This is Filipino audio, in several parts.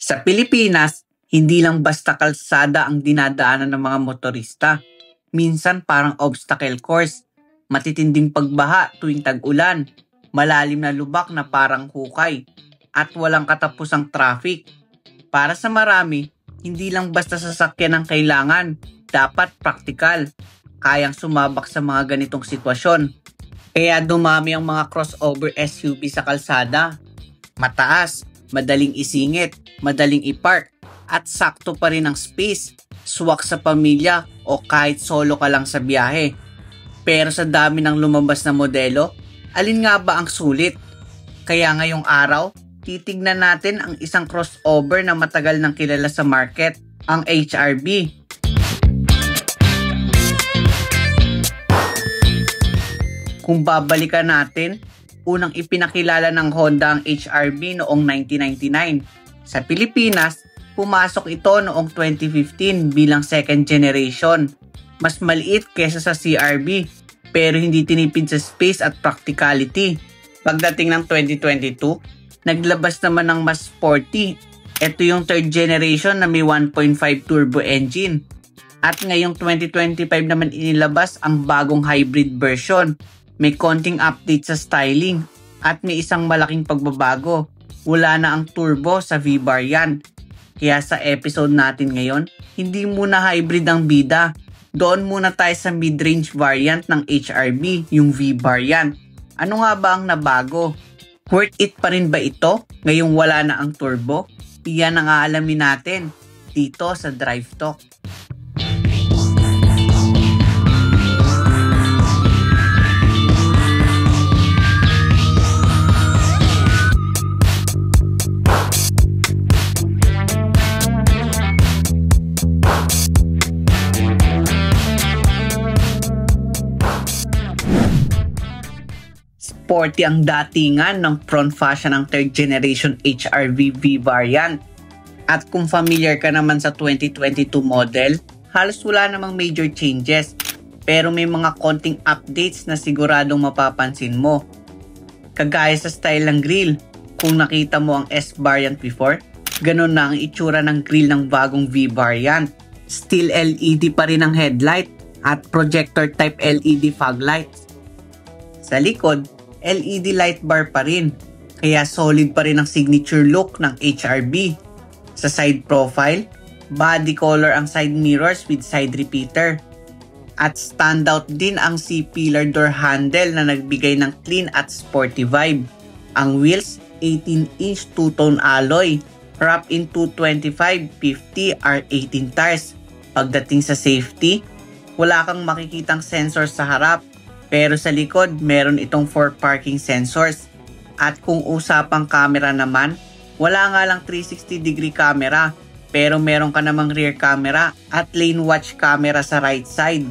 Sa Pilipinas, hindi lang basta kalsada ang dinadaanan ng mga motorista. Minsan parang obstacle course, matitinding pagbaha tuwing tag-ulan, malalim na lubak na parang hukay, at walang katapusang traffic. Para sa marami, hindi lang basta sasakyan ang kailangan, dapat praktikal, kayang sumabak sa mga ganitong sitwasyon. Kaya dumami ang mga crossover SUV sa kalsada. Mataas, madaling isingit, madaling ipark, at sakto pa rin ang space, swak sa pamilya o kahit solo ka lang sa biyahe. Pero sa dami ng lumabas na modelo, alin nga ba ang sulit? Kaya ngayong araw, titignan natin ang isang crossover na matagal nang kilala sa market, ang HR-V. Kung babalikan natin, unang ipinakilala ng Honda ang HR-V noong 1999. Sa Pilipinas, pumasok ito noong 2015 bilang second generation. Mas maliit kesa sa CR-V, pero hindi tinipid sa space at practicality. Pagdating ng 2022, naglabas naman ng mas sporty. Ito yung third generation na may 1.5 turbo engine. At ngayong 2025 naman inilabas ang bagong hybrid version. May konting update sa styling at may isang malaking pagbabago. Wala na ang turbo sa V-variant. Kaya sa episode natin ngayon, hindi muna hybrid ang bida. Doon muna tayo sa mid-range variant ng HR-V, yung V-variant. Ano nga ba ang nabago? Worth it pa rin ba ito ngayong wala na ang turbo? Iyan ang aalamin natin dito sa Drive Talk. Sporty ang datingan ng front fascia ng third generation HR-V V-variant. At kung familiar ka naman sa 2022 model, halos wala namang major changes, pero may mga konting updates na siguradong mapapansin mo. Kagaya sa style ng grille, kung nakita mo ang S-variant before, ganun na ang itsura ng grille ng bagong V-variant. Still LED pa rin ang headlight at projector type LED fog lights. Sa likod, LED light bar pa rin, kaya solid pa rin ang signature look ng HR-V. Sa side profile, body color ang side mirrors with side repeater. At standout din ang C-pillar door handle na nagbigay ng clean at sporty vibe. Ang wheels, 18-inch two-tone alloy, wrap in 225/50 R18 tires. Pagdating sa safety, wala kang makikitang sensor sa harap, pero sa likod, meron itong 4 parking sensors. At kung usapang camera naman, wala nga lang 360-degree camera, pero meron ka namang rear camera at lane watch camera sa right side.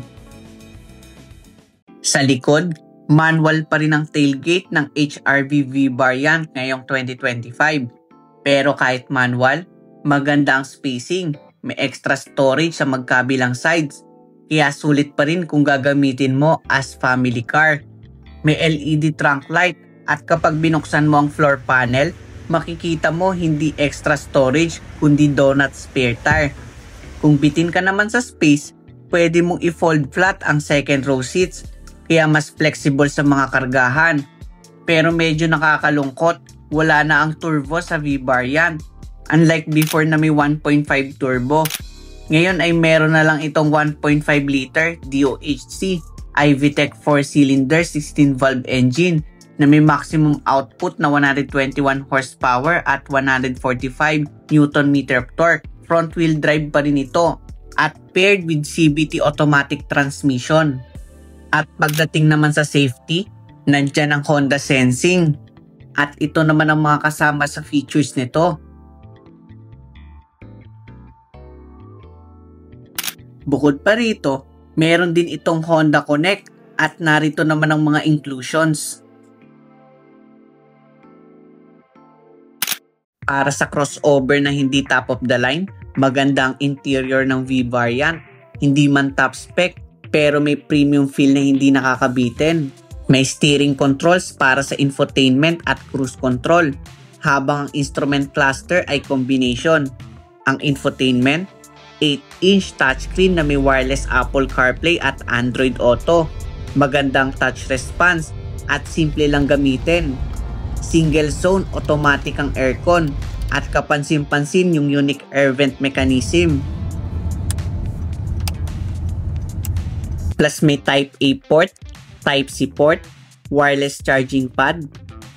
Sa likod, manual pa rin ang tailgate ng HR-V V-variant ngayong 2025. Pero kahit manual, maganda ang spacing, may extra storage sa magkabilang sides. Kaya sulit pa rin kung gagamitin mo as family car. May LED trunk light at kapag binuksan mo ang floor panel, makikita mo hindi extra storage kundi donut spare tire. Kung bitin ka naman sa space, pwede mong i-fold flat ang second row seats, kaya mas flexible sa mga kargahan. Pero medyo nakakalungkot, wala na ang turbo sa V-variant. Unlike before na may 1.5 turbo. Ngayon ay meron na lang itong 1.5 liter DOHC iVTEC 4-cylinder 16-valve engine na may maximum output na 121 horsepower at 145 Nm of torque. Front-wheel drive pa rin ito at paired with CVT automatic transmission. At pagdating naman sa safety, nandyan ang Honda Sensing. At ito naman ang mga kasama sa features nito. Bukod pa rito, meron din itong Honda Connect at narito naman ang mga inclusions. Para sa crossover na hindi top of the line, maganda ang interior ng V-variant. Hindi man top spec, pero may premium feel na hindi nakakabitin. May steering controls para sa infotainment at cruise control. habang ang instrument cluster ay combination. Ang infotainment, 8-inch touchscreen na may wireless Apple CarPlay at Android Auto. Magandang touch response at simple lang gamitin. Single zone automatic ang aircon at kapansin-pansin yung unique air vent mechanism. Plus may Type A port, Type C port, wireless charging pad,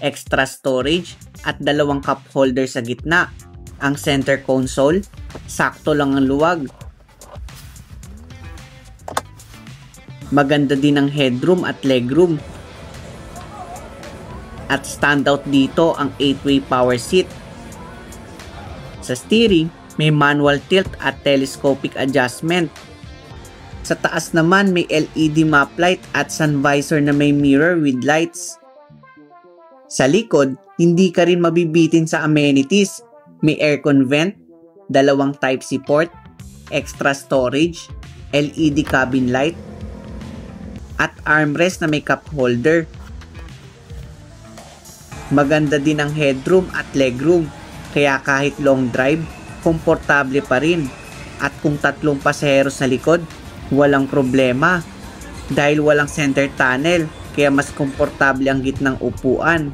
extra storage at dalawang cup holder sa gitna. Ang center console, sakto lang ang luwag. Maganda din ang headroom at legroom. At standout dito ang 8-way power seat. Sa steering, may manual tilt at telescopic adjustment. Sa taas naman may LED map light at sun visor na may mirror with lights. Sa likod, hindi ka rin mabibitin sa amenities. May aircon vent, dalawang Type-C port, extra storage, LED cabin light, at armrest na may cup holder. Maganda din ang headroom at legroom, kaya kahit long drive, komportable pa rin. At kung 3 pasahero sa likod, walang problema. Dahil walang center tunnel, kaya mas komportable ang gitnang upuan.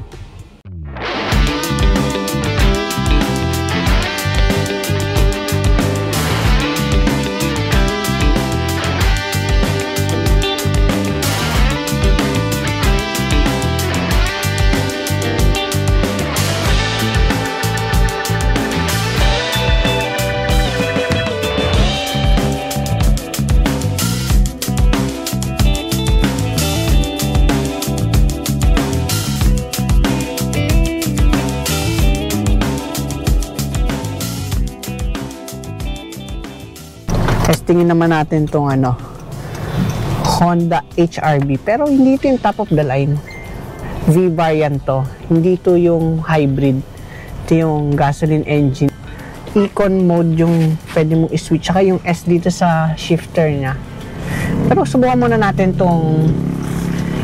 Testingin naman natin itong Honda HR-V, pero hindi ito yung top of the line. V variant to, hindi ito yung hybrid. Ito yung gasoline engine. Econ mode yung pwede mong i-switch, saka yung S dito sa shifter nya. Pero subukan muna natin itong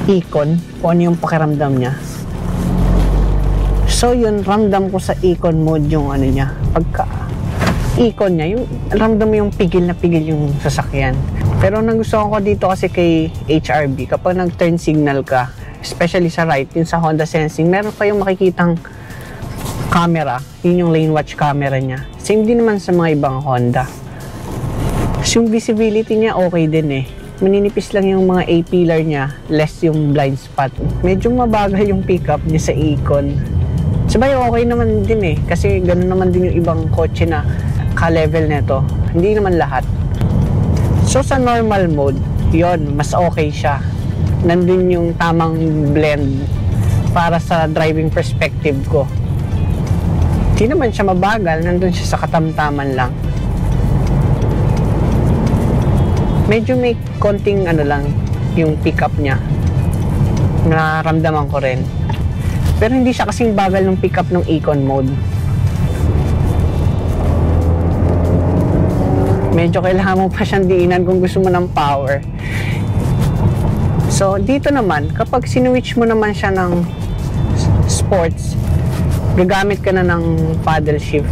Econ, kung ano yung pakiramdam nya. So yun, ramdam ko sa Econ mode yung nya, pagka Econ niya, yung ramdam mo yung pigil na pigil yung sasakyan. Pero nagustuhan ko dito kasi kay HR-V, kapag nag-turn signal ka, especially sa right, yung sa Honda Sensing, meron pa yung makikitang camera, yun yung lane watch camera niya. Same din naman sa mga ibang Honda. So, yung visibility niya okay din eh. Maninipis lang yung mga A-pillar niya, less yung blind spot. Medyo mabagal yung pickup niya sa Econ. Sabay okay naman din eh, kasi ganoon naman din yung ibang kotse na ka-level nito. Hindi naman lahat. So sa normal mode, yon mas okay siya. Nandun yung tamang blend para sa driving perspective ko. Hindi naman siya mabagal, nandun siya sa katamtaman lang. Medyo may konting lang yung pickup niya. Nararamdaman ko rin. Pero hindi siya kasing bagal ng pickup ng Econ mode. Medyo kailangan mo pa siyang diinan kung gusto mo ng power. So, dito naman, kapag sinwitch mo naman siya ng sports, gagamit ka na ng paddle shift.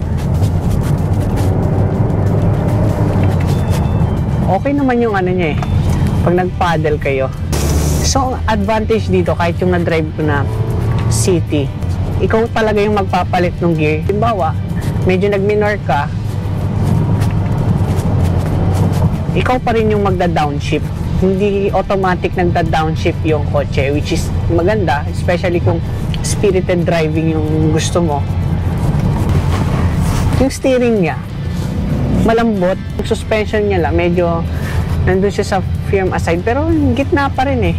Okay naman yung niya eh, pag nag-paddle kayo. So, advantage dito, kahit yung na-drive ko na city, ikaw talaga yung magpapalit ng gear. Halimbawa, medyo nag-minor ka, ikaw pa rin yung magda-downshift. Hindi automatic nagda-downshift yung kotse, which is maganda, especially kung spirited driving yung gusto mo. Yung steering niya, malambot. Yung suspension niya lang, medyo nandun siya sa firm aside, pero gitna pa rin eh.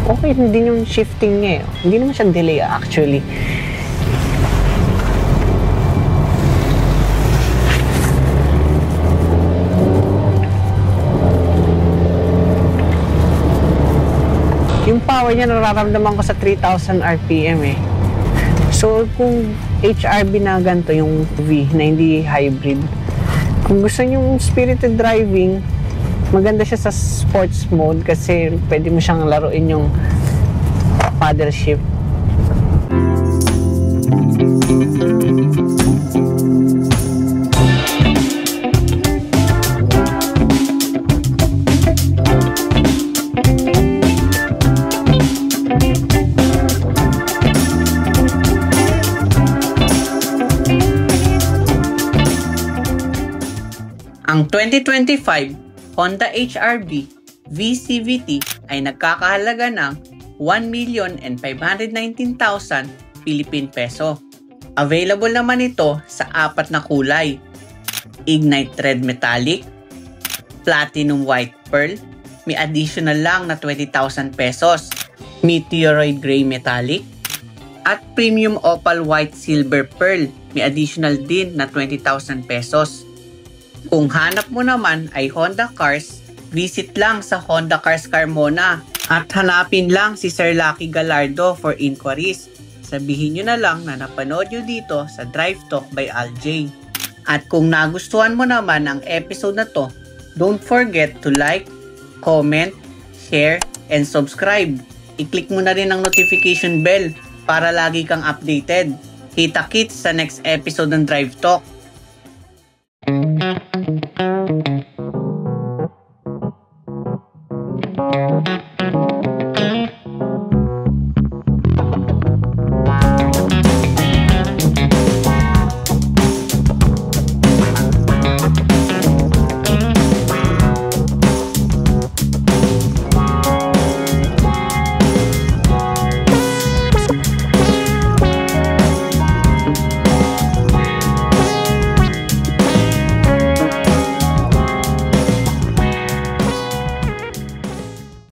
Okay din yung shifting niya eh. Hindi naman siya delay actually. Yung power niya nararamdaman ko sa 3,000 RPM eh. So kung HR-V na ganito, yung V na hindi hybrid, kung gusto niyo yung spirited driving, maganda siya sa sports mode kasi pwede mo siyang laruin yung paddle shift. Ang 2025 Honda HR-V VCVT ay nagkakahalaga ng 1,519,000 Philippine peso. Available naman ito sa 4 na kulay: Ignite Red Metallic, Platinum White Pearl, may additional lang na 20,000 pesos, Meteoroid Gray Metallic, at Premium Opal White Silver Pearl, may additional din na 20,000 pesos. Kung hanap mo naman ay Honda Cars, visit lang sa Honda Cars Carmona at hanapin lang si Sir Lucky Galardo for inquiries. Sabihin nyo na lang na napanood nyo dito sa Drive Talk by Aljay. At kung nagustuhan mo naman ang episode na to, don't forget to like, comment, share, and subscribe. I-click mo na rin ang notification bell para lagi kang updated. Kita-kits sa next episode ng Drive Talk.